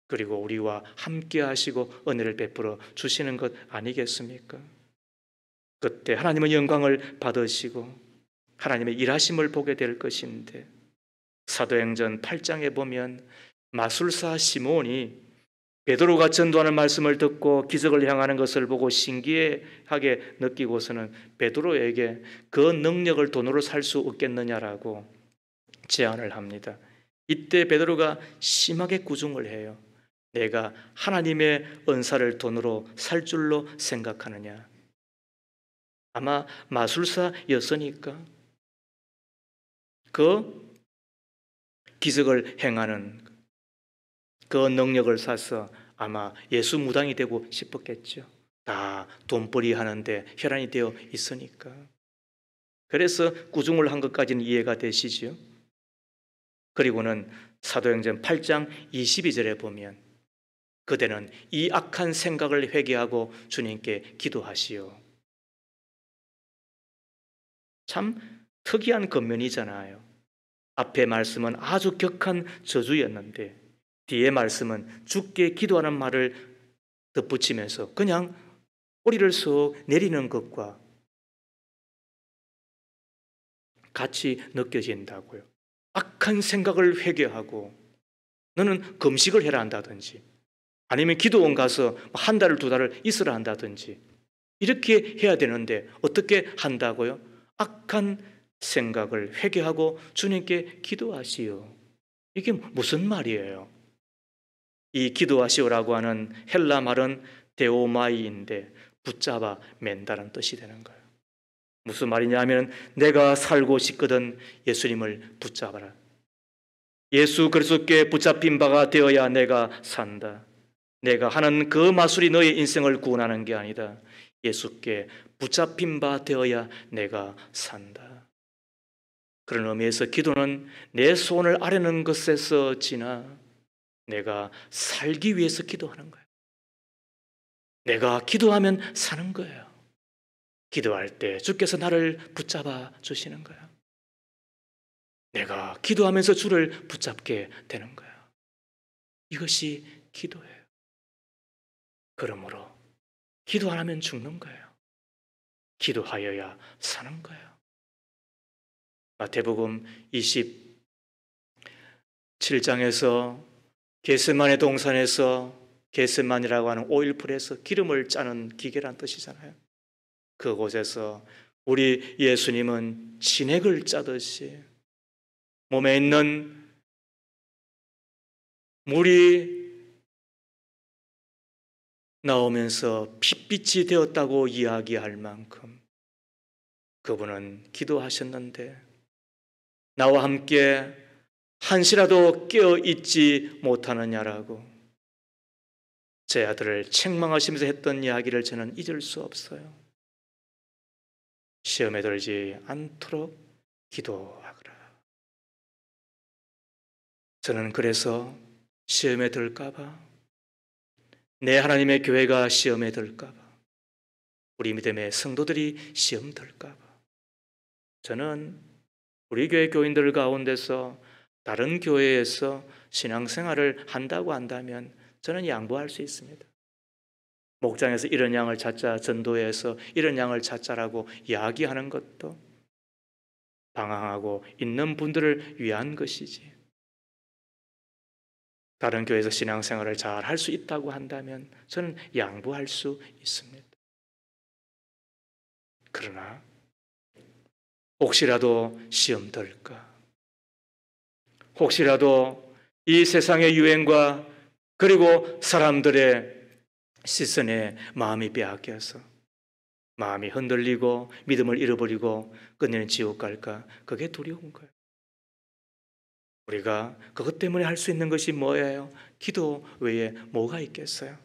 그리고 우리와 함께 하시고 은혜를 베풀어 주시는 것 아니겠습니까? 그때 하나님의 영광을 받으시고 하나님의 일하심을 보게 될 것인데, 사도행전 8장에 보면 마술사 시몬이 베드로가 전도하는 말씀을 듣고 기적을 향하는 것을 보고 신기하게 느끼고서는 베드로에게 그 능력을 돈으로 살 수 없겠느냐라고 제안을 합니다. 이때 베드로가 심하게 구중을 해요. 내가 하나님의 은사를 돈으로 살 줄로 생각하느냐. 아마 마술사였으니까 그 기적을 행하는 그 능력을 사서 아마 예수 무당이 되고 싶었겠죠. 다 돈벌이 하는데 혈안이 되어 있으니까. 그래서 꾸중을 한 것까지는 이해가 되시죠. 그리고는 사도행전 8장 22절에 보면 그대는 이 악한 생각을 회개하고 주님께 기도하시오. 참 특이한 겉면이잖아요. 앞의 말씀은 아주 격한 저주였는데 뒤의 말씀은 주께 기도하는 말을 덧붙이면서 그냥 꼬리를 쏙 내리는 것과 같이 느껴진다고요. 악한 생각을 회개하고 너는 금식을 해라 한다든지, 아니면 기도원 가서 한 달을 두 달을 있으라 한다든지, 이렇게 해야 되는데 어떻게 한다고요? 악한 생각을 회개하고 주님께 기도하시오. 이게 무슨 말이에요? 이 기도하시오라고 하는 헬라 말은 데오마이인데 붙잡아 맨다는 뜻이 되는 거예요. 무슨 말이냐 하면 내가 살고 싶거든 예수님을 붙잡아라. 예수 그리스도께 붙잡힌 바가 되어야 내가 산다. 내가 하는 그 마술이 너의 인생을 구원하는 게 아니다. 예수께 붙잡힌 바 되어야 내가 산다. 그런 의미에서 기도는 내 손을 아뢰는 것에서 지나 내가 살기 위해서 기도하는 거예요. 내가 기도하면 사는 거예요. 기도할 때 주께서 나를 붙잡아 주시는 거예요. 내가 기도하면서 주를 붙잡게 되는 거예요. 이것이 기도예요. 그러므로 기도 안 하면 죽는 거예요. 기도하여야 사는 거예요. 마태복음 27장에서 겟세마네 동산에서 겟세마니라고 하는 오일풀에서 기름을 짜는 기계란 뜻이잖아요. 그곳에서 우리 예수님은 진액을 짜듯이 몸에 있는 물이 나오면서 핏빛이 되었다고 이야기할 만큼 그분은 기도하셨는데 나와 함께 한시라도 깨어있지 못하느냐라고 제 아들을 책망하시면서 했던 이야기를 저는 잊을 수 없어요. 시험에 들지 않도록 기도하거라. 저는 그래서 시험에 들까 봐, 내 하나님의 교회가 시험에 들까 봐, 우리 믿음의 성도들이 시험 들까 봐, 저는 우리 교회 교인들 가운데서 다른 교회에서 신앙생활을 한다고 한다면 저는 양보할 수 있습니다. 목장에서 이런 양을 찾자, 전도회에서 이런 양을 찾자라고 이야기하는 것도 방황하고 있는 분들을 위한 것이지, 다른 교회에서 신앙생활을 잘 할 수 있다고 한다면 저는 양보할 수 있습니다. 그러나 혹시라도 시험 들까, 혹시라도 이 세상의 유행과 그리고 사람들의 시선에 마음이 빼앗겨서 마음이 흔들리고 믿음을 잃어버리고 끝내는 지옥 갈까, 그게 두려운 거예요. 우리가 그것 때문에 할 수 있는 것이 뭐예요? 기도 외에 뭐가 있겠어요?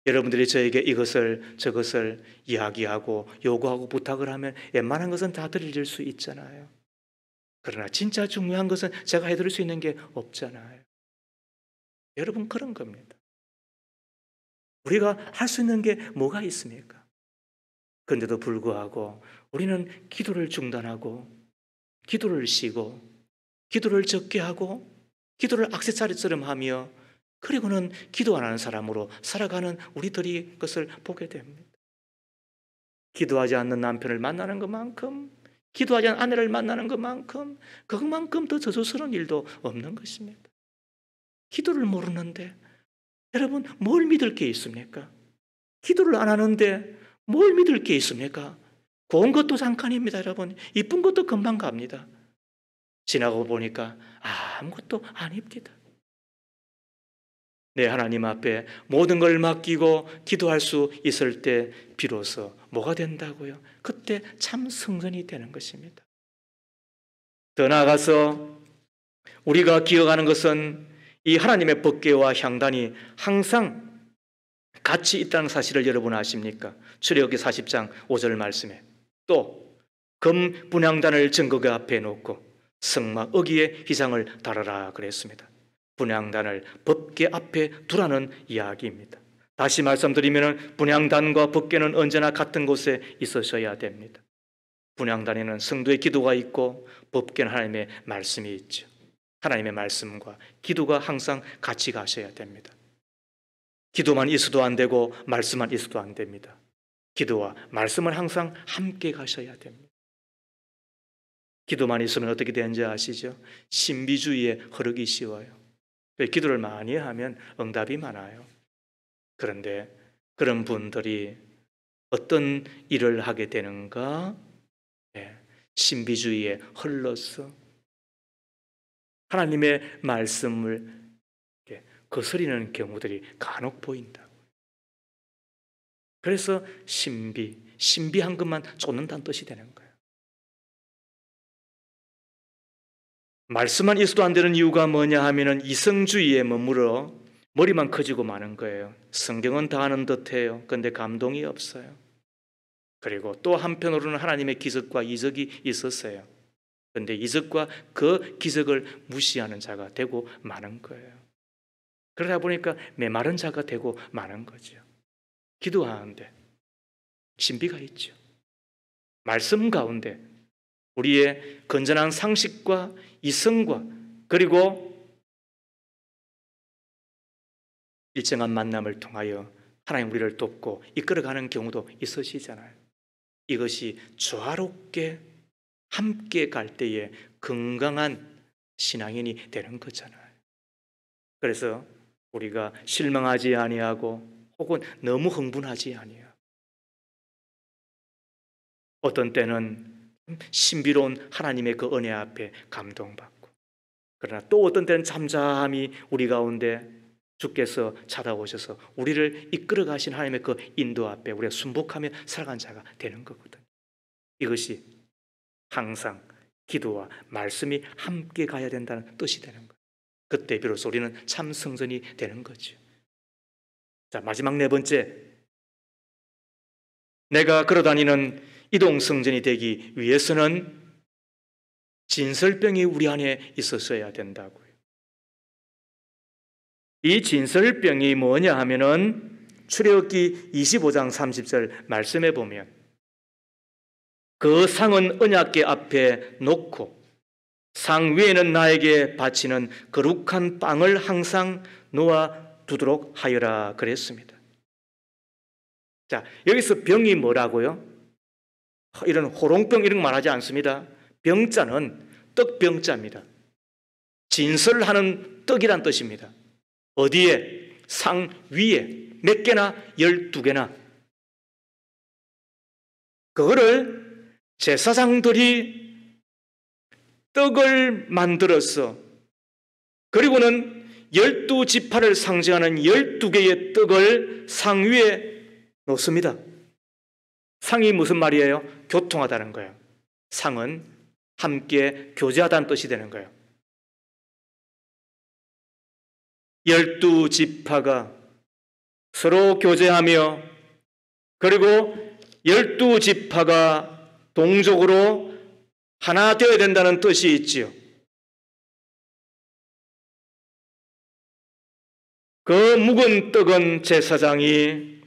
여러분들이 저에게 이것을 저것을 이야기하고 요구하고 부탁을 하면 웬만한 것은 다 드릴 수 있잖아요. 그러나 진짜 중요한 것은 제가 해드릴 수 있는 게 없잖아요. 여러분, 그런 겁니다. 우리가 할 수 있는 게 뭐가 있습니까? 그런데도 불구하고 우리는 기도를 중단하고 기도를 쉬고 기도를 적게 하고 기도를 액세서리처럼 하며 그리고는 기도 안 하는 사람으로 살아가는 우리들이 것을 보게 됩니다. 기도하지 않는 남편을 만나는 것만큼, 기도하지 않는 아내를 만나는 것만큼, 그것만큼 더 저주스러운 일도 없는 것입니다. 기도를 모르는데 여러분, 뭘 믿을 게 있습니까? 기도를 안 하는데 뭘 믿을 게 있습니까? 고운 것도 잠깐입니다, 여러분. 이쁜 것도 금방 갑니다. 지나고 보니까 아무것도 아닙니다. 내 하나님 앞에 모든 걸 맡기고 기도할 수 있을 때 비로소 뭐가 된다고요? 그때 참 성전이 되는 것입니다. 더 나아가서 우리가 기억하는 것은 이 하나님의 법궤와 향단이 항상 같이 있다는 사실을 여러분 아십니까? 출애굽기 40장 5절 말씀에 또 금 분향단을 증거궤 앞에 놓고 성막 어기에 휘장을 달아라 그랬습니다. 분향단을 법궤 앞에 두라는 이야기입니다. 다시 말씀드리면 분향단과 법궤는 언제나 같은 곳에 있으셔야 됩니다. 분향단에는 성도의 기도가 있고 법궤는 하나님의 말씀이 있죠. 하나님의 말씀과 기도가 항상 같이 가셔야 됩니다. 기도만 있어도 안 되고 말씀만 있어도 안 됩니다. 기도와 말씀은 항상 함께 가셔야 됩니다. 기도만 있으면 어떻게 되는지 아시죠? 신비주의에 흐르기 쉬워요. 기도를 많이 하면 응답이 많아요. 그런데 그런 분들이 어떤 일을 하게 되는가? 신비주의에 흘러서 하나님의 말씀을 거스리는 경우들이 간혹 보인다. 그래서 신비한 것만 쫓는다는 뜻이 되는 거예요. 말씀만 있어도 안 되는 이유가 뭐냐 하면은 이성주의에 머물러 머리만 커지고 마는 거예요. 성경은 다 아는 듯해요. 그런데 감동이 없어요. 그리고 또 한편으로는 하나님의 기적과 이적이 있었어요. 그런데 이적과 그 기적을 무시하는 자가 되고 마는 거예요. 그러다 보니까 메마른 자가 되고 마는 거죠. 기도하는데 신비가 있죠. 말씀 가운데 우리의 건전한 상식과 이성과 그리고 일정한 만남을 통하여 하나님 우리를 돕고 이끌어가는 경우도 있으시잖아요. 이것이 조화롭게 함께 갈 때에 건강한 신앙인이 되는 거잖아요. 그래서 우리가 실망하지 아니하고 혹은 너무 흥분하지 아니하고 어떤 때는 신비로운 하나님의 그 은혜 앞에 감동받고 그러나 또 어떤 때는 잠잠히 우리 가운데 주께서 찾아오셔서 우리를 이끌어 가신 하나님의 그 인도 앞에 우리가 순복하며 살아간 자가 되는 거거든요. 이것이 항상 기도와 말씀이 함께 가야 된다는 뜻이 되는 거예요. 그때 비로소 우리는 참 성전이 되는 거죠. 자, 마지막 네 번째, 내가 걸어다니는 이동 성전이 되기 위해서는 진설병이 우리 안에 있었어야 된다고요. 이 진설병이 뭐냐 하면은 출애굽기 25장 30절 말씀해 보면 그 상은 언약궤 앞에 놓고 상 위에는 나에게 바치는 거룩한 빵을 항상 놓아 두도록 하여라 그랬습니다. 자, 여기서 병이 뭐라고요? 이런 호롱병 이런 거 말하지 않습니다. 병자는 떡병자입니다. 진설하는 떡이란 뜻입니다. 어디에? 상 위에 몇 개나? 12개나. 그거를 제사장들이 떡을 만들어서 그리고는 12지파를 상징하는 12개의 떡을 상 위에 놓습니다. 상이 무슨 말이에요? 교통하다는 거예요. 상은 함께 교제하다는 뜻이 되는 거예요. 12지파가 서로 교제하며 그리고 12지파가 동족으로 하나 되어야 된다는 뜻이 있지요. 그 묵은 떡은 제사장이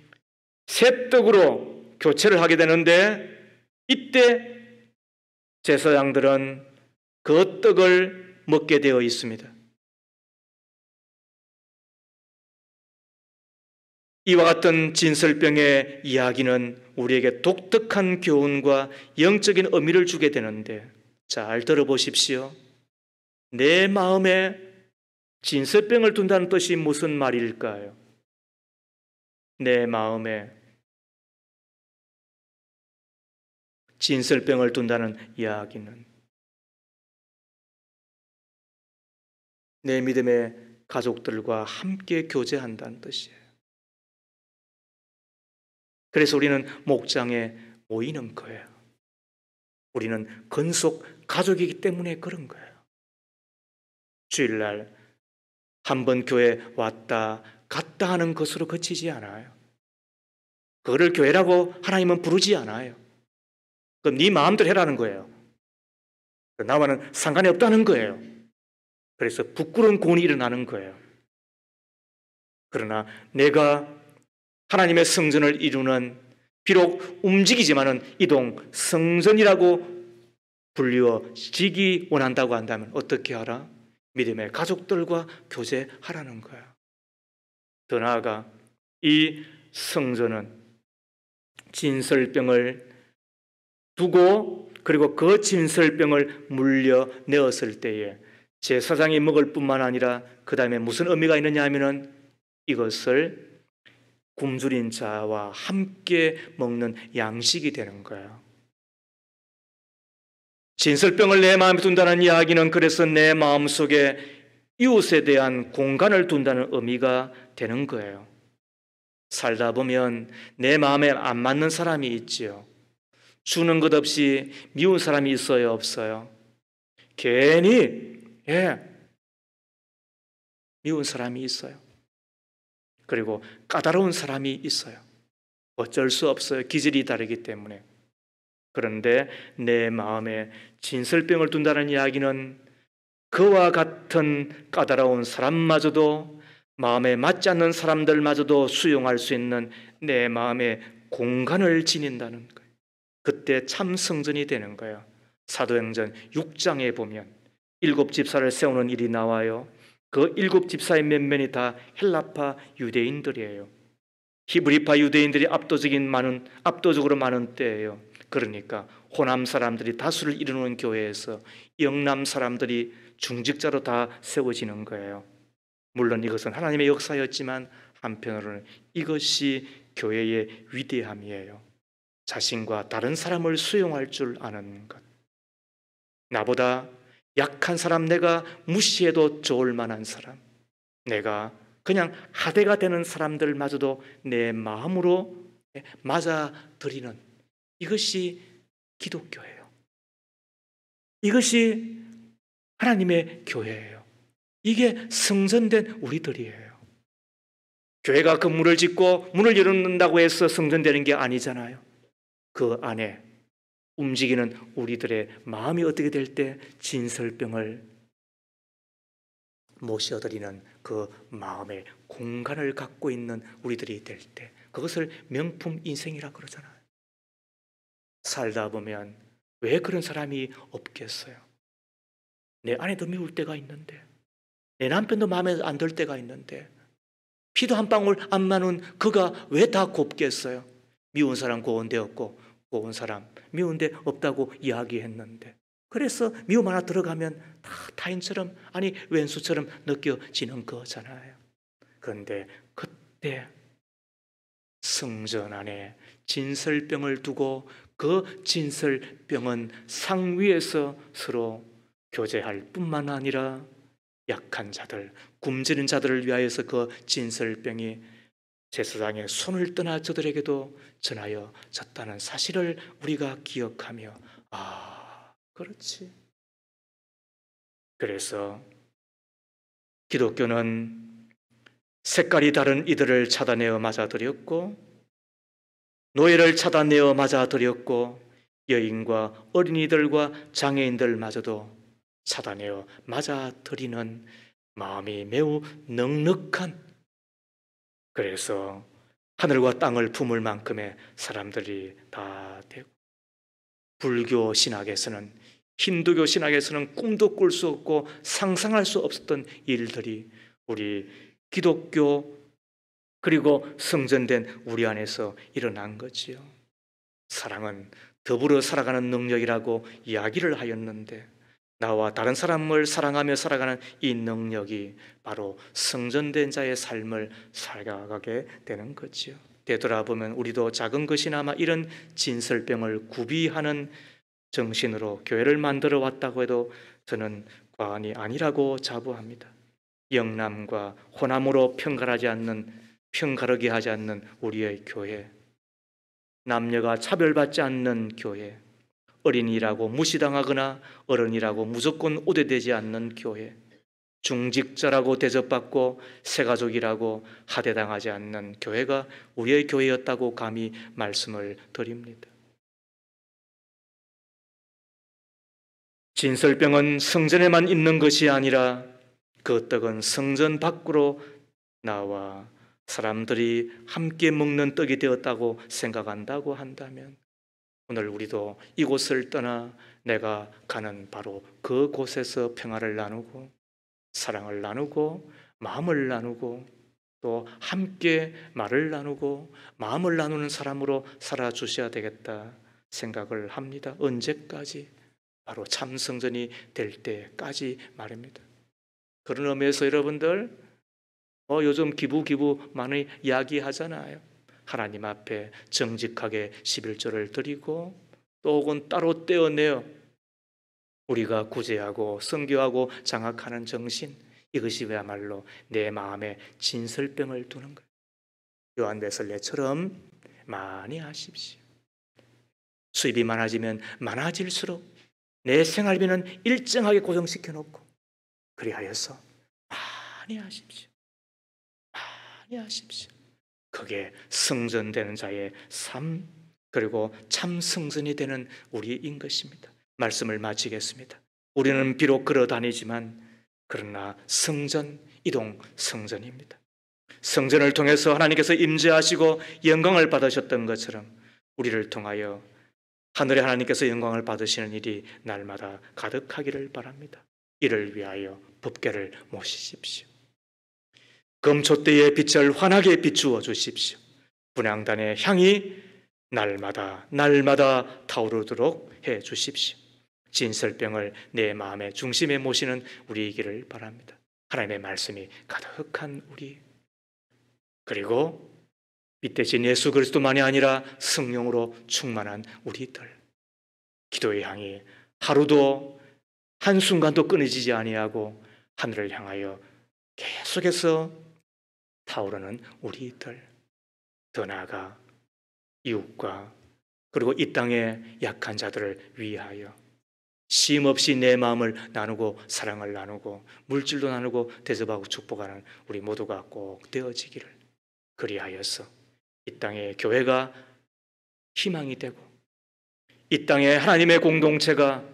새 떡으로 교체를 하게 되는데 이때 제사장들은 그 떡을 먹게 되어 있습니다. 이와 같은 진설병의 이야기는 우리에게 독특한 교훈과 영적인 의미를 주게 되는데 잘 들어보십시오. 내 마음에 진설병을 둔다는 뜻이 무슨 말일까요? 내 마음에 진설병을 둔다는 이야기는 내 믿음의 가족들과 함께 교제한다는 뜻이에요. 그래서 우리는 목장에 모이는 거예요. 우리는 건속 가족이기 때문에 그런 거예요. 주일날 한번 교회 왔다 갔다 하는 것으로 그치지 않아요. 그거를 교회라고 하나님은 부르지 않아요. 그럼 네 마음대로 해라는 거예요. 나와는 상관이 없다는 거예요. 그래서 부끄러운 고온이 일어나는 거예요. 그러나 내가 하나님의 성전을 이루는 비록 움직이지만은 이동 성전이라고 불리워지기 원한다고 한다면 어떻게 하라? 믿음의 가족들과 교제하라는 거야. 더 나아가 이 성전은 진설병을 두고 그리고 그 진설병을 물려내었을 때에 제사장이 먹을 뿐만 아니라 그 다음에 무슨 의미가 있느냐 하면은 이것을 굶주린 자와 함께 먹는 양식이 되는 거예요. 진설병을 내 마음에 둔다는 이야기는 그래서 내 마음속에 이웃에 대한 공간을 둔다는 의미가 되는 거예요. 살다 보면 내 마음에 안 맞는 사람이 있지요. 주는 것 없이 미운 사람이 있어요, 없어요? 괜히 미운 사람이 있어요. 그리고 까다로운 사람이 있어요. 어쩔 수 없어요. 기질이 다르기 때문에. 그런데 내 마음에 진설병을 둔다는 이야기는 그와 같은 까다로운 사람마저도, 마음에 맞지 않는 사람들마저도 수용할 수 있는 내 마음의 공간을 지닌다는 거예요. 그때 참 성전이 되는 거예요. 사도행전 6장에 보면 7집사를 세우는 일이 나와요. 그 7집사의 면면이 다 헬라파 유대인들이에요. 히브리파 유대인들이 압도적으로 많은 때예요. 그러니까 호남 사람들이 다수를 이루는 교회에서 영남 사람들이 중직자로 다 세워지는 거예요. 물론 이것은 하나님의 역사였지만 한편으로는 이것이 교회의 위대함이에요. 자신과 다른 사람을 수용할 줄 아는 것. 나보다 약한 사람, 내가 무시해도 좋을 만한 사람, 내가 그냥 하대가 되는 사람들마저도 내 마음으로 맞아들이는, 이것이 기독교예요. 이것이 하나님의 교회예요. 이게 성전된 우리들이에요. 교회가 건물을 짓고 문을 열어놓는다고 해서 성전되는 게 아니잖아요. 그 안에 움직이는 우리들의 마음이 어떻게 될 때 진설병을 모셔드리는 그 마음의 공간을 갖고 있는 우리들이 될 때, 그것을 명품 인생이라 그러잖아요. 살다 보면 왜 그런 사람이 없겠어요? 내 아내도 미울 때가 있는데, 내 남편도 마음에 안 들 때가 있는데, 피도 한 방울 안 나는 그가 왜 다 곱겠어요? 미운 사람 고운데 없고 고운 사람 미운데 없다고 이야기했는데, 그래서 미움 하나 들어가면 다 타인처럼, 아니 왼수처럼 느껴지는 거잖아요. 그런데 그때 성전 안에 진설병을 두고 그 진설병은 상위에서 서로 교제할 뿐만 아니라 약한 자들, 굶주린 자들을 위하여서 그 진설병이 제사장의 손을 떠나 저들에게도 전하여 졌다는 사실을 우리가 기억하며, 그렇지. 그래서 기독교는 색깔이 다른 이들을 찾아내어 맞아들였고, 노예를 찾아내어 맞아들였고, 여인과 어린이들과 장애인들마저도 찾아내어 맞아들이는 마음이 매우 넉넉한, 그래서 하늘과 땅을 품을 만큼의 사람들이 다 되고, 불교 신학에서는, 힌두교 신학에서는 꿈도 꿀 수 없고 상상할 수 없었던 일들이 우리 기독교 그리고 성전된 우리 안에서 일어난 거지요. 사랑은 더불어 살아가는 능력이라고 이야기를 하였는데, 나와 다른 사람을 사랑하며 살아가는 이 능력이 바로 성전된 자의 삶을 살아가게 되는 거지요. 되돌아보면 우리도 작은 것이나마 이런 진설병을 구비하는 정신으로 교회를 만들어 왔다고 해도 저는 과언이 아니라고 자부합니다. 영남과 호남으로 편가르게 하지 않는 우리의 교회, 남녀가 차별받지 않는 교회, 어린이라고 무시당하거나 어른이라고 무조건 우대되지 않는 교회, 중직자라고 대접받고 새가족이라고 하대당하지 않는 교회가 우리의 교회였다고 감히 말씀을 드립니다. 진설병은 성전에만 있는 것이 아니라 그 떡은 성전 밖으로 나와 사람들이 함께 먹는 떡이 되었다고 생각한다고 한다면, 오늘 우리도 이곳을 떠나 내가 가는 바로 그곳에서 평화를 나누고 사랑을 나누고 마음을 나누고 또 함께 말을 나누고 마음을 나누는 사람으로 살아주셔야 되겠다 생각을 합니다. 언제까지? 바로 참성전이 될 때까지 말입니다. 그런 의미에서 여러분들 요즘 기부 많이 이야기하잖아요. 하나님 앞에 정직하게 11조를 드리고 또 혹은 따로 떼어내어 우리가 구제하고 선교하고 장악하는 정신, 이것이 왜야말로 내 마음에 진설병을 두는 거예요. 요한베슬레처럼 많이 하십시오. 수입이 많아지면 많아질수록 내 생활비는 일정하게 고정시켜 놓고 그리하여서 많이 하십시오. 많이 하십시오. 그게 성전되는 자의 삶, 그리고 참 성전이 되는 우리인 것입니다. 말씀을 마치겠습니다. 우리는 비록 걸어 다니지만 그러나 성전, 이동 성전입니다. 성전을 통해서 하나님께서 임재하시고 영광을 받으셨던 것처럼 우리를 통하여 하늘의 하나님께서 영광을 받으시는 일이 날마다 가득하기를 바랍니다. 이를 위하여 법궤를 모시십시오. 금촛대의 빛을 환하게 비추어 주십시오. 분향단의 향이 날마다 타오르도록 해 주십시오. 진설병을 내 마음의 중심에 모시는 우리이기를 바랍니다. 하나님의 말씀이 가득한 우리, 그리고 빛대신 예수 그리스도만이 아니라 성령으로 충만한 우리들, 기도의 향이 하루도 한순간도 끊어지지 아니하고 하늘을 향하여 계속해서 타오르는 우리들, 더 나아가 이웃과 그리고 이 땅의 약한 자들을 위하여 쉼없이 내 마음을 나누고 사랑을 나누고 물질도 나누고 대접하고 축복하는 우리 모두가 꼭 되어지기를, 그리하여서 이 땅의 교회가 희망이 되고 이 땅의 하나님의 공동체가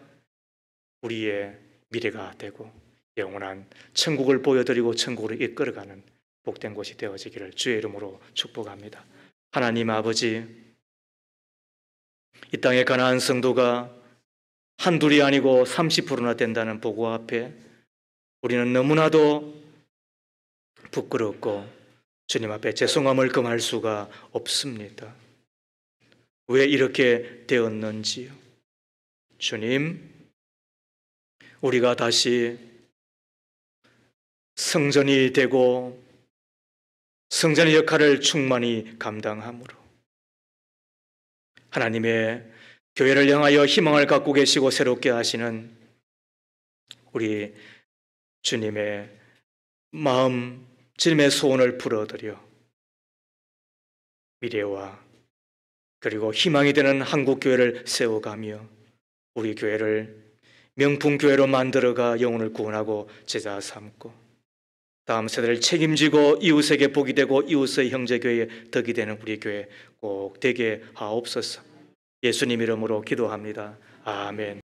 우리의 미래가 되고 영원한 천국을 보여드리고 천국으로 이끌어가는 복된 곳이 되어지기를 주의 이름으로 축복합니다. 하나님 아버지, 이 땅의 가나안 성도가 한둘이 아니고 30%나 된다는 보고 앞에 우리는 너무나도 부끄럽고 주님 앞에 죄송함을 금할 수가 없습니다. 왜 이렇게 되었는지요? 주님, 우리가 다시 성전이 되고 성전의 역할을 충만히 감당함으로 하나님의 교회를 향하여 희망을 갖고 계시고 새롭게 하시는 우리 주님의 마음, 주님의 소원을 풀어드려 미래와 그리고 희망이 되는 한국교회를 세워가며 우리 교회를 명품교회로 만들어가 영혼을 구원하고 제자 삼고 다음 세대를 책임지고 이웃에게 복이 되고 이웃의 형제교회의 덕이 되는 우리 교회 꼭 되게 하옵소서. 예수님 이름으로 기도합니다. 아멘.